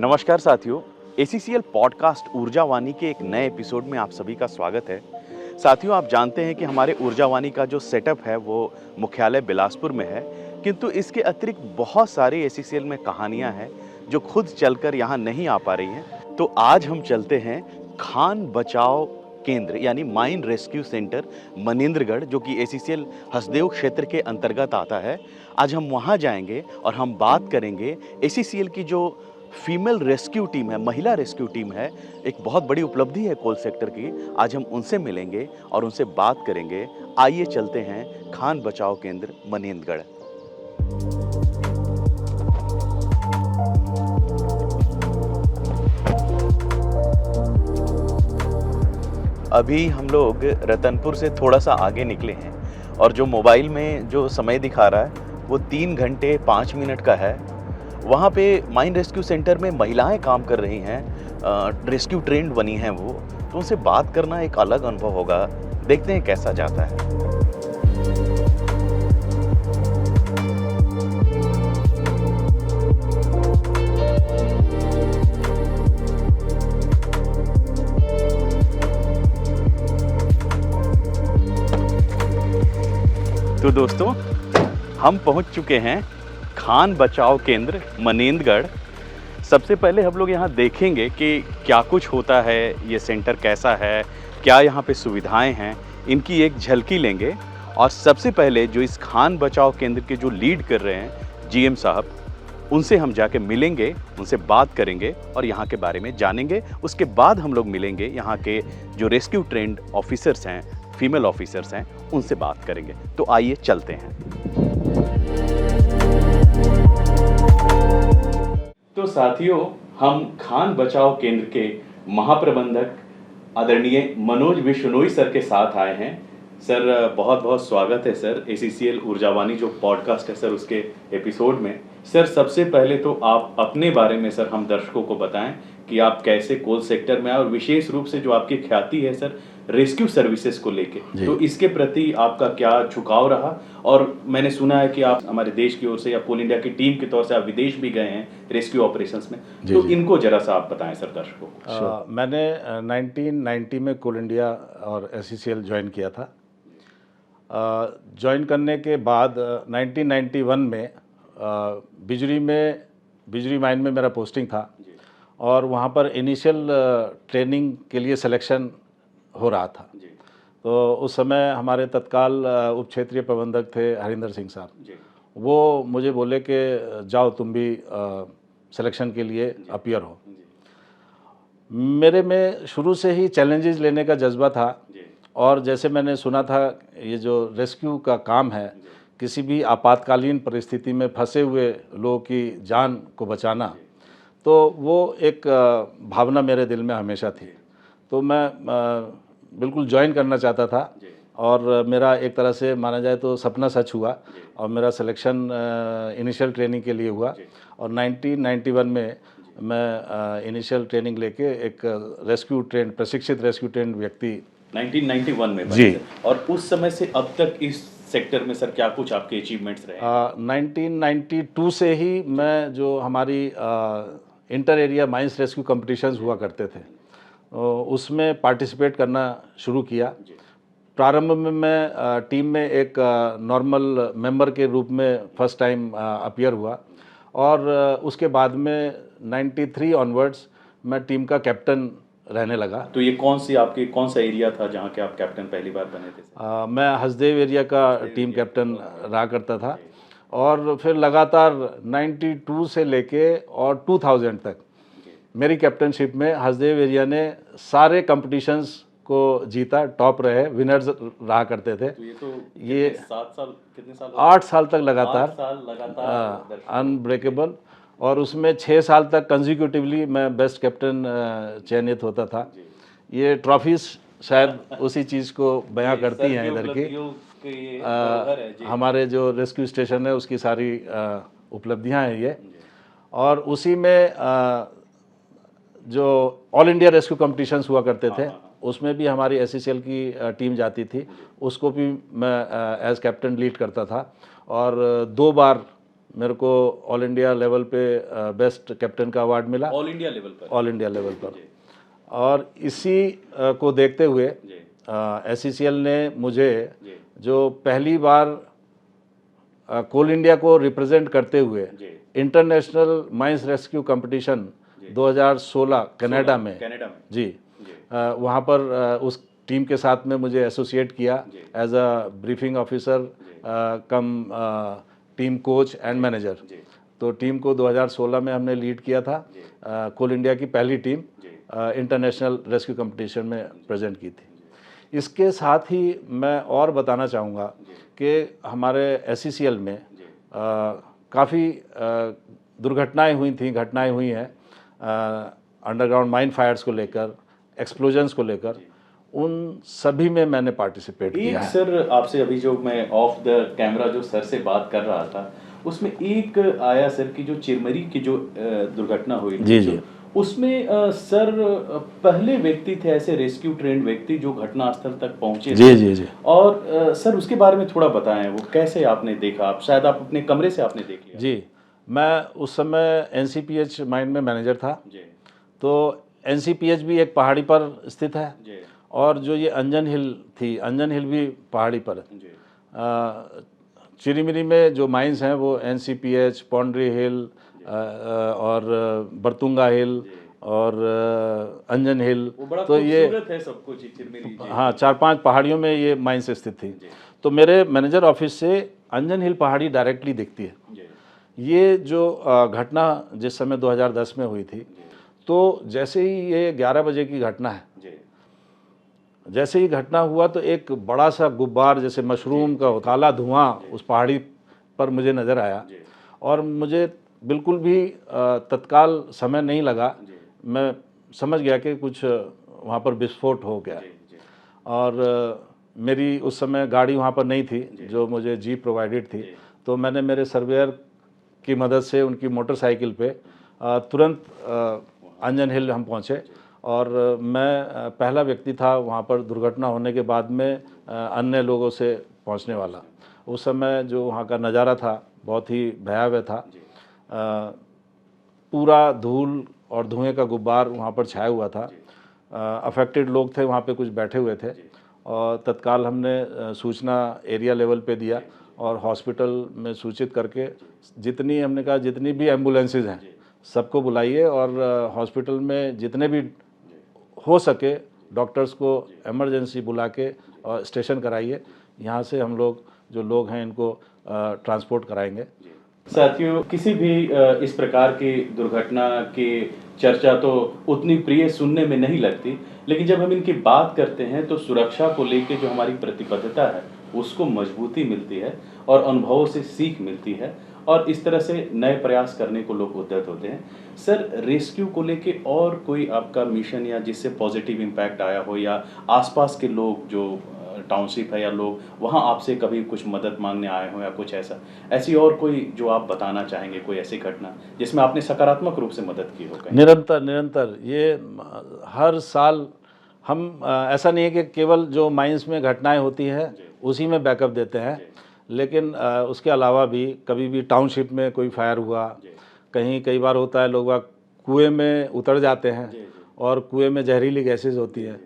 नमस्कार साथियों, ACCL podcast ऊर्जावाणी के एक नए एपिसोड में आप सभी का स्वागत है। साथियों, आप जानते हैं कि हमारे ऊर्जावाणी का जो सेटअप है वो मुख्यालय बिलासपुर में है, किंतु इसके अतिरिक्त बहुत सारी एसीसीएल में कहानियां हैं जो खुद चलकर यहाँ नहीं आ पा रही हैं। तो आज हम चलते हैं खान बचाओ केंद्र यानी माइन रेस्क्यू सेंटर मनेंद्रगढ़, जो कि एसीसीएल हसदेव क्षेत्र के अंतर्गत आता है। आज हम वहाँ जाएंगे और हम बात करेंगे एसीसीएल की जो फीमेल रेस्क्यू टीम है, महिला रेस्क्यू टीम है, एक बहुत बड़ी उपलब्धि है कोल सेक्टर की। आज हम उनसे मिलेंगे और उनसे बात करेंगे। आइए चलते हैं खान बचाओ केंद्र मनेंद्रगढ़। अभी हम लोग रतनपुर से थोड़ा सा आगे निकले हैं और जो मोबाइल में जो समय दिखा रहा है वो 3 घंटे 5 मिनट का है। वहाँ पे माइन रेस्क्यू सेंटर में महिलाएं काम कर रही हैं, रेस्क्यू ट्रेंड बनी हैं वो, तो उनसे बात करना एक अलग अनुभव होगा। देखते हैं कैसा जाता है। तो दोस्तों, हम पहुंच चुके हैं खान बचाओ केंद्र मनेंद्रगढ़। सबसे पहले हम लोग यहाँ देखेंगे कि क्या कुछ होता है, ये सेंटर कैसा है, क्या यहाँ पे सुविधाएं हैं, इनकी एक झलकी लेंगे। और सबसे पहले जो इस खान बचाओ केंद्र के जो लीड कर रहे हैं जीएम साहब, उनसे हम जाके मिलेंगे, उनसे बात करेंगे और यहाँ के बारे में जानेंगे। उसके बाद हम लोग मिलेंगे यहाँ के जो रेस्क्यू ट्रेंड ऑफिसर्स हैं, फीमेल ऑफिसर्स हैं, उनसे बात करेंगे। तो आइए चलते हैं। तो साथियों, हम खान बचाओ केंद्र के महाप्रबंधक आदरणीय मनोज विश्नोई सर के साथ आए हैं। सर, बहुत बहुत स्वागत है सर एसीसीएल ऊर्जावाणी जो पॉडकास्ट है सर उसके एपिसोड में। सर, सबसे पहले तो आप अपने बारे में सर हम दर्शकों को बताएं कि आप कैसे कोल सेक्टर में आए और विशेष रूप से जो आपकी ख्याति है सर रेस्क्यू सर्विसेज को लेके, तो इसके प्रति आपका क्या झुकाव रहा। और मैंने सुना है कि आप हमारे देश की ओर से या कोल इंडिया की टीम के तौर से आप विदेश भी गए हैं रेस्क्यू ऑपरेशंस में, तो इनको जरा सा आप बताएं सर दर्शकों को। मैंने 1990 में कोल इंडिया और एसीसीएल ज्वाइन किया था। ज्वाइन करने के बाद 1991 में बिजली माइन में मेरा पोस्टिंग था और वहाँ पर इनिशियल ट्रेनिंग के लिए सिलेक्शन हो रहा था। तो उस समय हमारे तत्काल उप क्षेत्रीय प्रबंधक थे हरिंदर सिंह साहब। वो मुझे बोले कि जाओ तुम भी सिलेक्शन के लिए अपीयर हो। मेरे में शुरू से ही चैलेंजेस लेने का जज्बा था और जैसे मैंने सुना था ये जो रेस्क्यू का काम है, किसी भी आपातकालीन परिस्थिति में फंसे हुए लोगों की जान को बचाना, तो वो एक भावना मेरे दिल में हमेशा थी। तो मैं बिल्कुल ज्वाइन करना चाहता था और मेरा एक तरह से माना जाए तो सपना सच हुआ और मेरा सिलेक्शन इनिशियल ट्रेनिंग के लिए हुआ। और 1991 में मैं इनिशियल ट्रेनिंग लेके एक प्रशिक्षित रेस्क्यू ट्रेंड व्यक्ति 1991 में जी। और उस समय से अब तक इस सेक्टर में सर क्या कुछ आपके अचीवमेंट्स रहे? 1992 से ही मैं जो हमारी inter area mines rescue competitions हुआ करते थे उसमें पार्टिसिपेट करना शुरू किया। प्रारंभ में मैं टीम में एक नॉर्मल मेंबर के रूप में फर्स्ट टाइम अपीयर हुआ और उसके बाद में 93 ऑनवर्ड्स मैं टीम का कैप्टन रहने लगा। तो ये कौन सा एरिया था जहाँ के आप कैप्टन पहली बार बने थे? मैं हसदेव एरिया का टीम कैप्टन रहा करता था और फिर लगातार 92 से लेके और 2000 तक मेरी कैप्टनशिप में हसदेव एरिया ने सारे कंपटीशंस को जीता, टॉप रहे, विनर्स रहा करते थे। तो ये कितने साल 8 साल तक लगातार अनब्रेकेबल, और उसमें 6 साल तक कंजिक्यूटिवली मैं बेस्ट कैप्टन चयनित होता था। ये ट्रॉफीज शायद उसी चीज़ को बयां करती हैं इधर की। हमारे जो रेस्क्यू स्टेशन है उसकी सारी उपलब्धियां हैं ये। और उसी में जो ऑल इंडिया रेस्क्यू कॉम्पिटिशन्स हुआ करते थे उसमें भी हमारी एसीसीएल की टीम जाती थी, उसको भी मैं एज कैप्टन लीड करता था। और 2 बार मेरे को ऑल इंडिया लेवल पे बेस्ट कैप्टन का अवार्ड मिला, ऑल इंडिया लेवल पर। ऑल इंडिया लेवल पर। और इसी को देखते हुए SCCL ने मुझे जो पहली बार कोल इंडिया को रिप्रेजेंट करते हुए international mines rescue competition 2016 Canada में जी वहाँ पर उस टीम के साथ में मुझे एसोसिएट किया as a briefing officer cum team coach and manager. तो टीम को 2016 में हमने लीड किया था, कोल इंडिया की पहली टीम इंटरनेशनल रेस्क्यू कंपटीशन में प्रेजेंट की थी। इसके साथ ही मैं और बताना चाहूँगा कि हमारे SCCL में काफ़ी दुर्घटनाएं हुई हैं अंडरग्राउंड माइन फायर्स को लेकर, एक्सप्लोजन्स को लेकर, उन सभी में मैंने पार्टिसिपेट किया है। सर आपसे अभी जो मैं ऑफ द कैमरा जो सर से बात कर रहा था उसमें एक आया सर की जो चिरमरी की जो दुर्घटना हुई थी, जी उसमें सर पहले व्यक्ति थे ऐसे रेस्क्यू ट्रेंड व्यक्ति जो घटनास्थल तक पहुंचे जी। और सर उसके बारे में थोड़ा बताएं, वो कैसे आपने देखा? आप शायद आप अपने कमरे से आपने देख लिया। जी, मैं उस समय NCPH माइन में मैनेजर था। तो NCPH भी एक पहाड़ी पर स्थित है और जो ये अंजन हिल थी, अंजन हिल भी पहाड़ी पर है। चिरीमिरी में जो माइंस हैं वो NCPH, पौंड्री हिल और बरतुंगा हिल और अंजन हिल, तो ये है सब कुछ चिरमिरी। हाँ 4-5 पहाड़ियों में ये माइंस स्थित थी। तो मेरे मैनेजर ऑफिस से अंजन हिल पहाड़ी डायरेक्टली दिखती है। ये जो घटना जिस समय 2010 में हुई थी, तो जैसे ही ये 11 बजे की घटना है, जैसे ही घटना हुआ तो एक बड़ा सा गुब्बार जैसे मशरूम का काला धुआं उस पहाड़ी पर मुझे नज़र आया और मुझे बिल्कुल भी तत्काल समय नहीं लगा। मैं समझ गया कि कुछ वहाँ पर विस्फोट हो गया। और मेरी उस समय गाड़ी वहाँ पर नहीं थी जो मुझे जीप प्रोवाइडेड थी, तो मैंने मेरे सर्वेयर की मदद से उनकी मोटरसाइकिल पे तुरंत अंजन हिल हम पहुँचे और मैं पहला व्यक्ति था वहाँ पर दुर्घटना होने के बाद में अन्य लोगों से पहुँचने वाला। उस समय जो वहाँ का नज़ारा था बहुत ही भयावह था। पूरा धूल और धुएं का गुब्बार वहाँ पर छाया हुआ था। अफेक्टेड लोग थे वहाँ पे, कुछ बैठे हुए थे और तत्काल हमने सूचना एरिया लेवल पे दिया और हॉस्पिटल में सूचित करके जितनी भी एम्बुलेंसेज हैं सबको बुलाइए और हॉस्पिटल में जितने भी हो सके डॉक्टर्स को इमरजेंसी बुला के और स्टेशन कराइए। यहाँ से हम लोग जो लोग हैं इनको ट्रांसपोर्ट कराएंगे। साथियों, किसी भी इस प्रकार की दुर्घटना की चर्चा तो उतनी प्रिय सुनने में नहीं लगती, लेकिन जब हम इनकी बात करते हैं तो सुरक्षा को लेकर जो हमारी प्रतिबद्धता है उसको मजबूती मिलती है और अनुभवों से सीख मिलती है और इस तरह से नए प्रयास करने को लोग उद्यत होते हैं। सर, रेस्क्यू को लेके और कोई आपका मिशन या जिससे पॉजिटिव इम्पैक्ट आया हो, या आसपास के लोग जो टाउनशिप है या लोग वहाँ आपसे कभी कुछ मदद मांगने आए हो या कुछ ऐसी और कोई जो आप बताना चाहेंगे, कोई ऐसी घटना जिसमें आपने सकारात्मक रूप से मदद की हो? निरंतर ये हर साल हम ऐसा नहीं है कि केवल जो माइंस में घटनाएं होती हैं उसी में बैकअप देते हैं, लेकिन उसके अलावा भी कभी भी टाउनशिप में कोई फायर हुआ, कई बार होता है लोग कुएं में उतर जाते हैं और कुएं में जहरीली गैसेज होती है,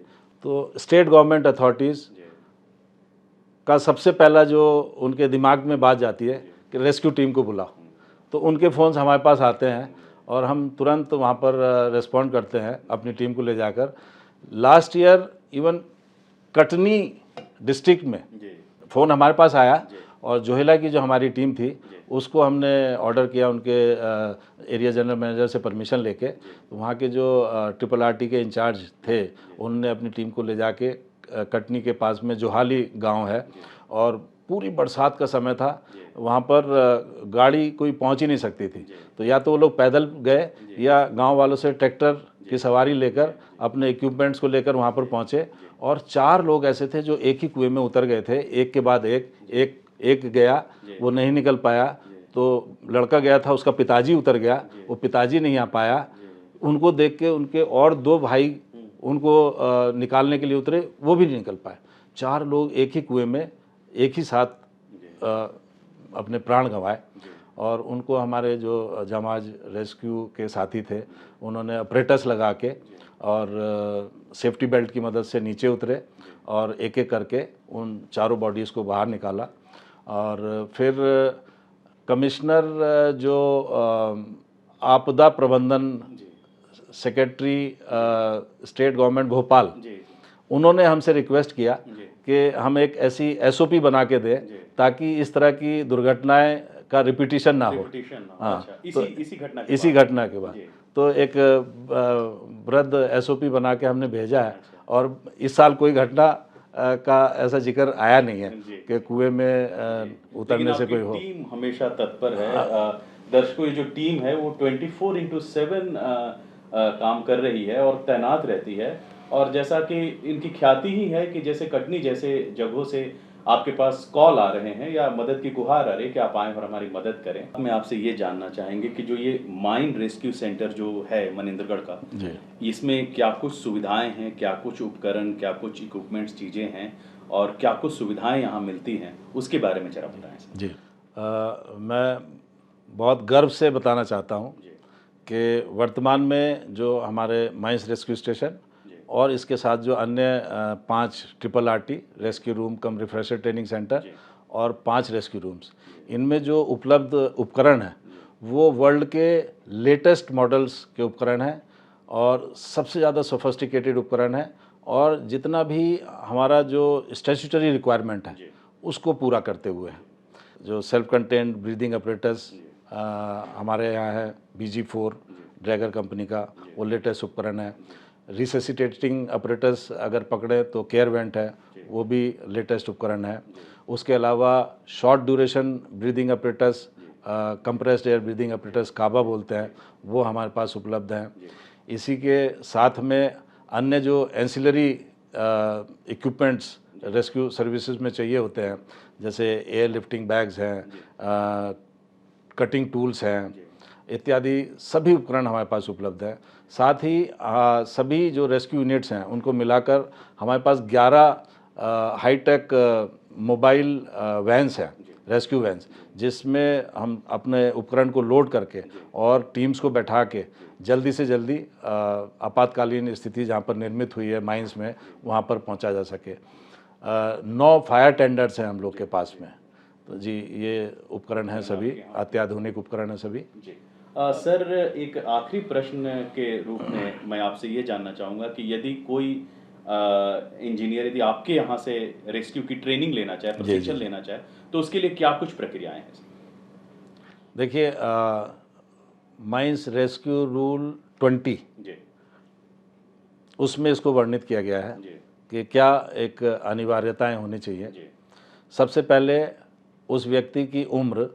तो स्टेट गवर्नमेंट अथॉरिटीज़ का सबसे पहला जो उनके दिमाग में बात जाती है कि रेस्क्यू टीम को बुलाओ। तो उनके फ़ोन्स हमारे पास आते हैं और हम तुरंत वहाँ पर रिस्पॉन्ड करते हैं अपनी टीम को ले जाकर। Last year even Katni district में फ़ोन हमारे पास आया और जोहेला की जो हमारी टीम थी उसको हमने ऑर्डर किया उनके एरिया जनरल मैनेजर से परमिशन लेके। तो वहाँ के जो RRRT के इंचार्ज थे उन्होंने अपनी टीम को ले जाके कटनी के पास में जोहाली गांव है और पूरी बरसात का समय था, वहाँ पर गाड़ी कोई पहुँच ही नहीं सकती थी, तो या तो वो लोग पैदल गए या गांव वालों से ट्रैक्टर की सवारी लेकर अपने इक्विपमेंट्स को लेकर वहाँ पर पहुँचे। और 4 लोग ऐसे थे जो एक ही कुएं में उतर गए थे, एक के बाद एक गया, वो नहीं निकल पाया, तो लड़का गया था उसका पिताजी उतर गया, वो पिताजी नहीं आ पाया। उनको देख के उनके और 2 भाई उनको निकालने के लिए उतरे, वो भी नहीं निकल पाए। 4 लोग एक ही कुएं में एक ही साथ अपने प्राण गंवाए और उनको हमारे जो जामाज रेस्क्यू के साथी थे उन्होंने ऑपरेटर्स लगा के और सेफ्टी बेल्ट की मदद से नीचे उतरे और एक एक करके उन चारों बॉडीज़ को बाहर निकाला। और फिर कमिश्नर जो आपदा प्रबंधन सेक्रेटरी स्टेट गवर्नमेंट भोपाल, उन्होंने हमसे रिक्वेस्ट किया कि हम एक ऐसी एसओपी बना के दें ताकि इस तरह की दुर्घटनाएं का रिपीटिशन ना हो। हाँ, अच्छा, इसी घटना के बाद तो एक वृद्ध एसओपी बना के हमने भेजा है। और इस साल कोई घटना का ऐसा जिक्र आया नहीं है कि कुएं में उतरने से कोई हो। टीम हमेशा तत्पर है। दर्शकों, ये जो टीम है वो 24/7 काम कर रही है और तैनात रहती है। और जैसा कि इनकी ख्याति ही है कि जैसे कटनी जैसे जगहों से आपके पास कॉल आ रहे हैं या मदद की गुहार आ रही है कि आप आएं और हमारी मदद करें। मैं आपसे ये जानना चाहेंगे कि जो ये माइन रेस्क्यू सेंटर जो है मनिंदरगढ़ का, इसमें क्या कुछ सुविधाएं हैं, क्या कुछ उपकरण, क्या कुछ इक्विपमेंट्स, चीज़ें हैं और क्या कुछ सुविधाएं यहाँ मिलती हैं, उसके बारे में जरा बताएं। जी, मैं बहुत गर्व से बताना चाहता हूँ कि वर्तमान में जो हमारे माइंस रेस्क्यू स्टेशन और इसके साथ जो अन्य 5 RRT rescue room cum refresher training centre और 5 रेस्क्यू रूम्स, इनमें जो उपलब्ध उपकरण हैं वो वर्ल्ड के लेटेस्ट मॉडल्स के उपकरण हैं और सबसे ज़्यादा सोफिस्टिकेटेड उपकरण है। और जितना भी हमारा जो स्टैट्यूटरी रिक्वायरमेंट है उसको पूरा करते हुए हैं। जो सेल्फ कंटेंट ब्रीदिंग अपरेटस हमारे यहाँ है BG4 ड्रैगर कंपनी का, वो लेटेस्ट उपकरण है। रिसेसिटेटिंग अपरेटस अगर पकड़े तो केयर वेंट है, वो भी लेटेस्ट उपकरण है। उसके अलावा short duration breathing apparatus, compressed air breathing apparatus CABA बोलते हैं, वो हमारे पास उपलब्ध हैं। इसी के साथ में अन्य जो एंसिलरी इक्विपमेंट्स रेस्क्यू सर्विसेज में चाहिए होते हैं, जैसे एयर लिफ्टिंग बैग्स हैं, कटिंग टूल्स हैं, इत्यादि सभी उपकरण हमारे पास उपलब्ध हैं। साथ ही सभी जो रेस्क्यू यूनिट्स हैं उनको मिलाकर हमारे पास 11 हाईटेक मोबाइल वैन्स हैं, रेस्क्यू वैन्स, जिसमें हम अपने उपकरण को लोड करके और टीम्स को बैठा के जल्दी से जल्दी आपातकालीन स्थिति जहाँ पर निर्मित हुई है माइंस में, वहाँ पर पहुँचा जा सके। 9 फायर टेंडर्स हैं हम लोग के पास में। तो जी, ये उपकरण हैं, सभी अत्याधुनिक उपकरण हैं सभी। सर, एक आखिरी प्रश्न के रूप में मैं आपसे ये जानना चाहूँगा कि यदि कोई इंजीनियर यदि आपके यहाँ से रेस्क्यू की ट्रेनिंग लेना चाहे, प्रशिक्षण लेना चाहे, तो उसके लिए क्या कुछ प्रक्रियाएं हैं? देखिए, माइंस रेस्क्यू रूल 20 उसमें इसको वर्णित किया गया है कि क्या एक अनिवार्यताएं होनी चाहिए। सबसे पहले उस व्यक्ति की उम्र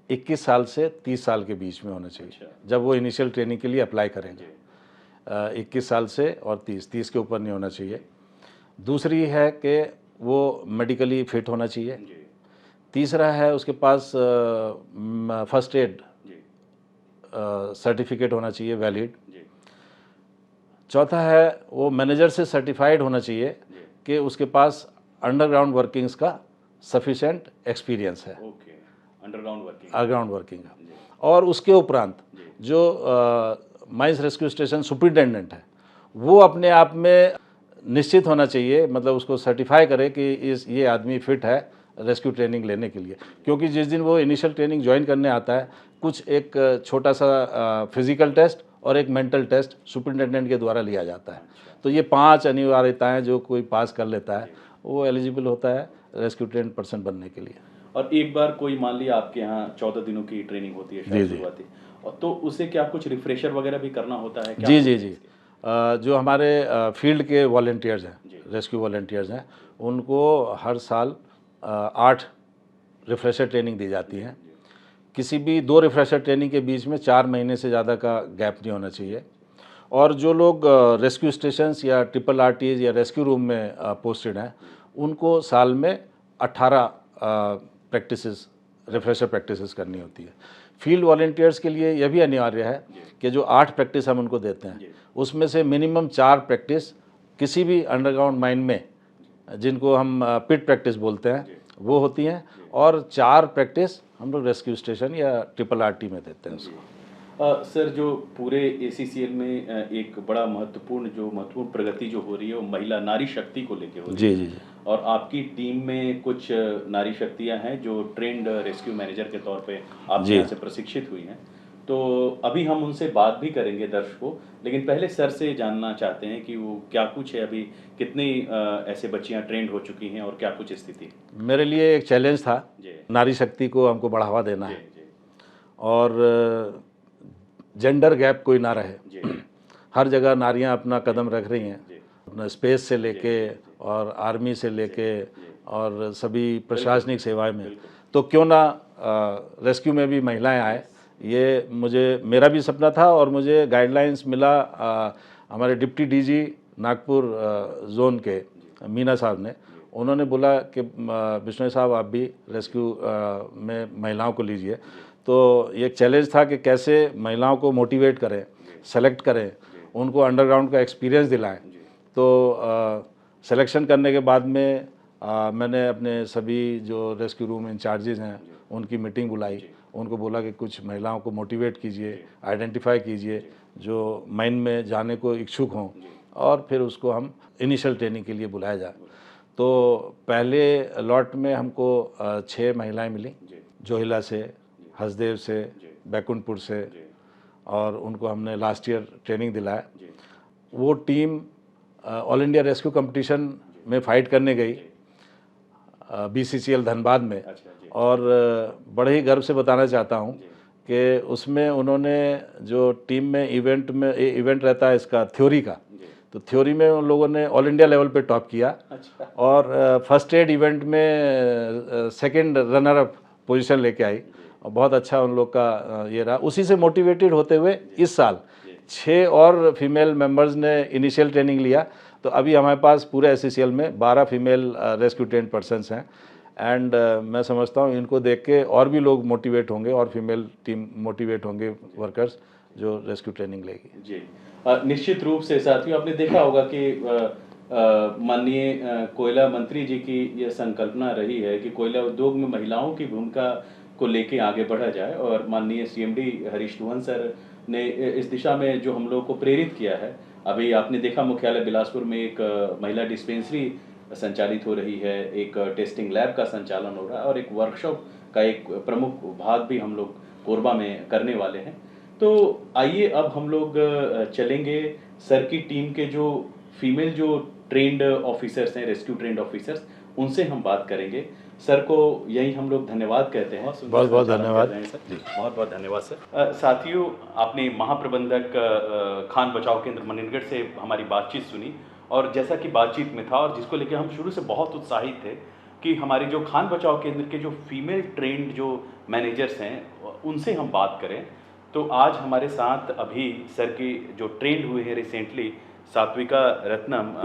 21 साल से 30 साल के बीच में होना चाहिए जब वो इनिशियल ट्रेनिंग के लिए अप्लाई करेंगे। 21 साल से और 30 के ऊपर नहीं होना चाहिए। दूसरी है कि वो मेडिकली फिट होना चाहिए। तीसरा है उसके पास फर्स्ट एड सर्टिफिकेट होना चाहिए वैलिड। चौथा है वो मैनेजर से सर्टिफाइड होना चाहिए कि उसके पास अंडरग्राउंड वर्किंग्स का सफिशेंट एक्सपीरियंस है, अंडरग्राउंड वर्किंग का। और उसके उपरांत जो माइंस रेस्क्यू स्टेशन सुपरिटेंडेंट है वो अपने आप में निश्चित होना चाहिए, मतलब उसको सर्टिफाई करे कि ये आदमी फिट है रेस्क्यू ट्रेनिंग लेने के लिए। क्योंकि जिस दिन वो इनिशियल ट्रेनिंग ज्वाइन करने आता है, कुछ एक छोटा सा फिजिकल टेस्ट और एक मेंटल टेस्ट सुपरिटेंडेंट के द्वारा लिया जाता है। तो ये 5 अनिवार्यताएं जो कोई पास कर लेता है वो एलिजिबल होता है रेस्क्यू ट्रेन पर्सन बनने के लिए। और एक बार कोई मान लिया आपके यहाँ 14 दिनों की ट्रेनिंग होती है शायद शुरुआती, और तो उसे क्या कुछ रिफ्रेशर वगैरह भी करना होता है क्या? जी। जो हमारे फील्ड के वॉलंटियर्स हैं, रेस्क्यू वॉलंटियर्स हैं, उनको हर साल 8 रिफ्रेशर ट्रेनिंग दी जाती है। किसी भी 2 रिफ्रेशर ट्रेनिंग के बीच में 4 महीने से ज़्यादा का गैप नहीं होना चाहिए। और जो लोग रेस्क्यू स्टेशंस या RRTs या रेस्क्यू रूम में पोस्टेड हैं, उनको साल में 18 प्रैक्टिसेस, रिफ्रेशर प्रैक्टिसेस करनी होती है। फील्ड वॉलंटियर्स के लिए यह भी अनिवार्य है कि जो 8 प्रैक्टिस हम उनको देते हैं उसमें से मिनिमम 4 प्रैक्टिस किसी भी अंडरग्राउंड माइन में, जिनको हम पिट प्रैक्टिस बोलते हैं, वो होती हैं, और 4 प्रैक्टिस हम लोग रेस्क्यू स्टेशन या RRT में देते हैं उसको। सर, जो पूरे ACCL में एक बड़ा महत्वपूर्ण प्रगति जो हो रही है वो महिला नारी शक्ति को लेके हो रही जी है। जी जी। और आपकी टीम में कुछ नारी शक्तियां हैं जो ट्रेंड रेस्क्यू मैनेजर के तौर पे आपके जी। यहाँ से प्रशिक्षित हुई हैं। तो अभी हम उनसे बात भी करेंगे दर्शकों, लेकिन पहले सर से जानना चाहते हैं कि वो क्या कुछ है, अभी कितनी ऐसे बच्चियां ट्रेंड हो चुकी हैं और क्या कुछ स्थिति है? मेरे लिए एक चैलेंज था, जी नारी शक्ति को हमको बढ़ावा देना जी है, जी और जेंडर गैप कोई ना रहे। जी हर जगह नारियां अपना कदम रख रही हैं, जी अपना स्पेस से लेके और आर्मी से लेके और सभी प्रशासनिक सेवाएं में, बिल्कुल। तो क्यों ना रेस्क्यू में भी महिलाएं आए। ये मेरा भी सपना था, और मुझे गाइडलाइंस मिला हमारे डिप्टी DG नागपुर जोन के मीना साहब ने। उन्होंने बोला कि बिश्नोई साहब आप भी रेस्क्यू में महिलाओं को लीजिए। तो ये एक चैलेंज था कि कैसे महिलाओं को मोटिवेट करें, सेलेक्ट करें, उनको अंडरग्राउंड का एक्सपीरियंस दिलाएं। तो सिलेक्शन करने के बाद में मैंने अपने सभी जो रेस्क्यू रूम इंचार्जेज हैं उनकी मीटिंग बुलाई, उनको बोला कि कुछ महिलाओं को मोटिवेट कीजिए, आइडेंटिफाई कीजिए जो माइन में जाने को इच्छुक हों, और फिर उसको हम इनिशियल ट्रेनिंग के लिए बुलाया जाए। तो पहले लॉट में हमको 6 महिलाएं मिली, जोहिला से, हसदेव से, बैकुंठपुर से, और उनको हमने लास्ट ईयर ट्रेनिंग दिलाया। वो team all India rescue competition में फ़ाइट करने गई BCCL धनबाद में, और बड़े ही गर्व से बताना चाहता हूँ कि उसमें उन्होंने जो टीम में इवेंट रहता है इसका थ्योरी का, तो थ्योरी में उन लोगों ने ऑल इंडिया लेवल पे टॉप किया, और फर्स्ट एड इवेंट में सेकंड रनर अप पोजीशन लेके आई, और बहुत अच्छा उन लोग का ये रहा। उसी से मोटिवेटेड होते हुए इस साल 6 और फीमेल मेंबर्स ने इनिशियल ट्रेनिंग लिया। तो अभी हमारे पास पूरे SCCL में 12 फीमेल रेस्क्यू ट्रेन्ड पर्सन्स हैं, एंड मैं समझता हूँ इनको देख के और भी लोग मोटिवेट होंगे, और फीमेल टीम मोटिवेट होंगे, वर्कर्स जो रेस्क्यू ट्रेनिंग लेगी। जी, निश्चित रूप से साथियों, आपने देखा होगा कि माननीय कोयला मंत्री जी की यह संकल्पना रही है कि कोयला उद्योग में महिलाओं की भूमिका को लेके आगे बढ़ा जाए, और माननीय CMD हरीश धवन सर ने इस दिशा में जो हम लोग को प्रेरित किया है। अभी आपने देखा मुख्यालय बिलासपुर में एक महिला डिस्पेंसरी संचालित हो रही है, एक टेस्टिंग लैब का संचालन हो रहा है, और एक वर्कशॉप का एक प्रमुख भाग भी हम लोग कोरबा में करने वाले हैं। तो आइए अब हम लोग चलेंगे सर की टीम के जो फीमेल जो ट्रेंड ऑफिसर्स हैं, रेस्क्यू ट्रेंड ऑफिसर्स, उनसे हम बात करेंगे। सर को यही हम लोग धन्यवाद कहते हैं। बहुत बहुत धन्यवाद सर, बहुत बहुत धन्यवाद सर। साथियों, आपने महाप्रबंधक खान बचाव केंद्र मनिनगढ़ से हमारी बातचीत सुनी, और जैसा कि बातचीत में था और जिसको लेकर हम शुरू से बहुत उत्साहित थे कि हमारी जो खान बचाव केंद्र के जो फीमेल ट्रेंड जो मैनेजर्स हैं उनसे हम बात करें। तो आज हमारे साथ अभी सर की जो ट्रेंड हुए हैं रिसेंटली, सात्विका रत्नम,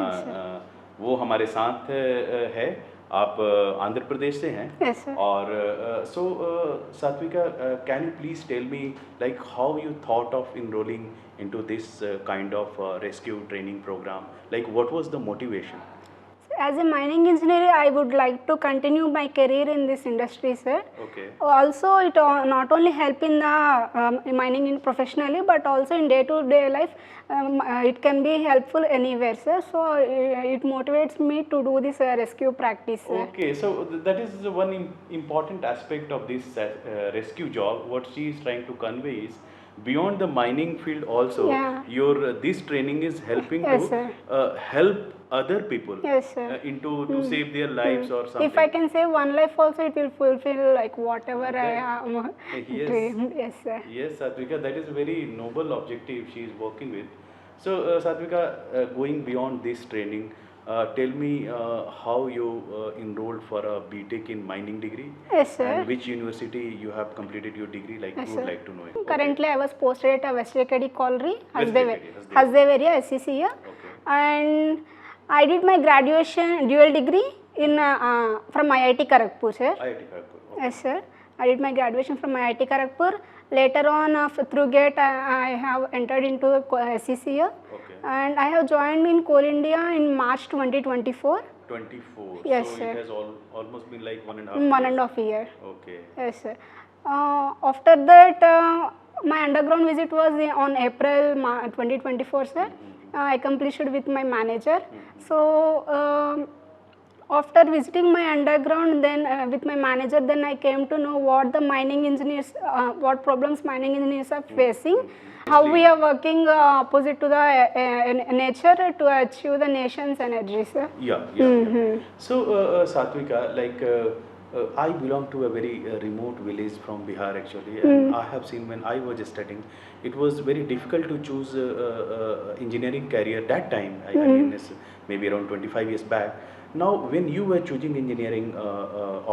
वो हमारे साथ है। आप आंध्र प्रदेश से हैं। Yes, sir. और so Satvika, can you please tell me like how you thought of enrolling into this kind of rescue training program, like what was the motivation? As a mining engineer, I would like to continue my career in this industry, sir. Okay. Also, it not only help in the mining in professionally, but also in day-to-day life. It can be helpful anywhere, sir. So it motivates me to do this rescue practice, sir. Okay, so that is the one important aspect of this rescue job. What she is trying to convey is, beyond the mining field also, Yeah. your this training is helping Yes, to help other people Yes, sir. into to save their lives or something. If I can save one life also, it will fulfill like whatever I have Yes. dreamed. Yes, sir. Yes, Satvika, that is a very noble objective she is working with. So, Satvika, going beyond this training, tell me how you enrolled for a BTech in mining degree. Yes, sir. And which university you have completed your degree? Like, Yes, we would sir. like to know it. Currently, I was posted at a West Ekadi Colliery, Hasdev. Hasdev area, SCCA, Okay. and I did my graduation dual degree in from IIT Kharagpur, sir. IIT Kharagpur. Okay. Yes, sir. I did my graduation from IIT Kharagpur. Later on, through GATE, I have entered into SCCA, Okay. and I have joined in Coal India in March 2024. 24. Yes, So sir. it has almost been like 1.5 1 and years. a half year. Okay. Yes, sir. After that, my underground visit was on April 2024, sir. I completed with my manager. So, after visiting my underground, then with my manager, then I came to know what the mining engineers, what problems mining engineers are facing, how we are working opposite to the nature to achieve the nation's energy, sir. Yeah. So, Satvika, like I belong to a very remote village from Bihar actually, and I have seen when I was studying, it was very difficult to choose engineering career that time. I mean, it's maybe around 25 years back. Now, when you were choosing engineering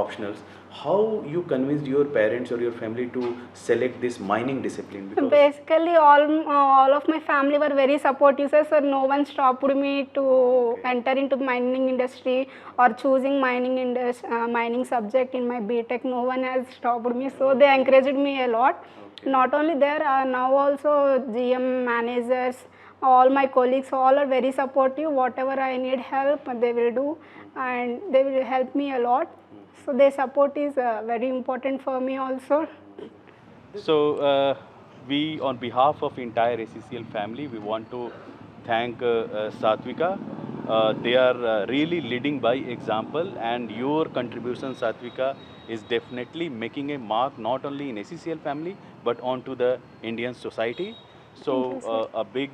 optionals, how you convinced your parents or your family to select this mining discipline? Because Basically, all of my family were very supportive, sir. So no one stopped me to enter into mining industry or choosing mining subject in my BTech. No one has stopped me. So they encouraged me a lot. Not only there, now also GM managers, all my colleagues, all are very supportive. Whatever I need help, they will do, and they will help me a lot. So their support is very important for me also. So, we, on behalf of entire ACCL family, we want to thank Satvika. They are really leading by example, and your contribution, Satvika, is definitely making a mark not only in ACCL family but onto the Indian society. So, Thank you, sir. a big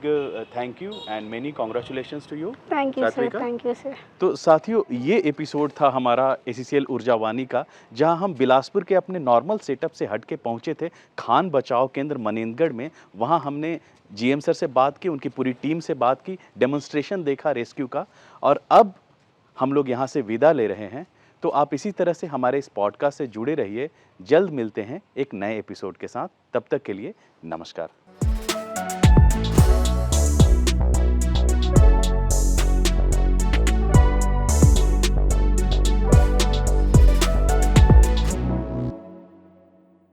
thank you and many congratulations to you, Thank you, sir. Satvika. Thank you, sir. तो साथियों, ये episode था हमारा ACCL ऊर्जावानी का, जहां हम बिलासपुर के अपने नॉर्मल सेटअप से हट के पहुंचे थे खान बचाव केंद्र मनेंद्रगढ़ में। वहां हमने जीएम सर से बात की, उनकी पूरी टीम से बात की, डेमोन्स्ट्रेशन देखा रेस्क्यू का, और अब हम लोग यहां से विदा ले रहे हैं। तो आप इसी तरह से हमारे इस पॉडकास्ट से जुड़े रहिए। जल्द मिलते हैं एक नए एपिसोड के साथ। तब तक के लिए नमस्कार।